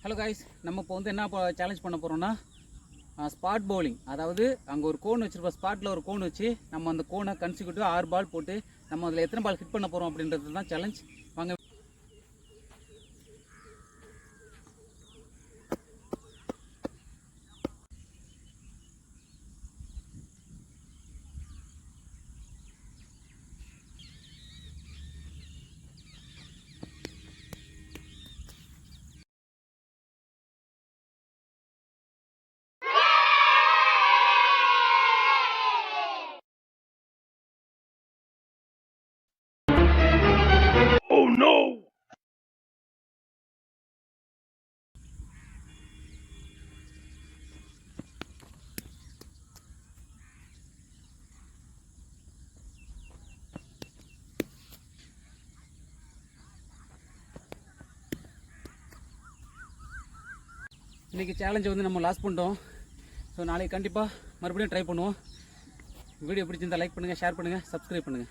Hello guys, நம்ம இப்போ வந்து என்ன சேலஞ்ச் பண்ண போகிறோம்னா ஸ்பாட் பவுலிங். அதாவது அங்கே ஒரு கோன் வச்சுருப்போம், ஸ்பாட்டில் ஒரு கோன் வச்சு நம்ம அந்த கோனை கன்சிக்யூட்டிவ் 6 பால் போட்டு நம்ம அதில் எத்தனை பால் ஹிட் பண்ண போகிறோம் அப்படின்றது தான் சேலஞ்ச். வாங்க. Oh no! இன்றைக்கி சேலஞ்சை வந்து நம்ம லாஸ் பண்ணிட்டோம். ஸோ நாளைக்கு கண்டிப்பாக மறுபடியும் ட்ரை பண்ணுவோம். வீடியோ பிடிச்சிருந்தால் லைக் பண்ணுங்கள், ஷேர் பண்ணுங்கள், சப்ஸ்கிரைப் பண்ணுங்கள்.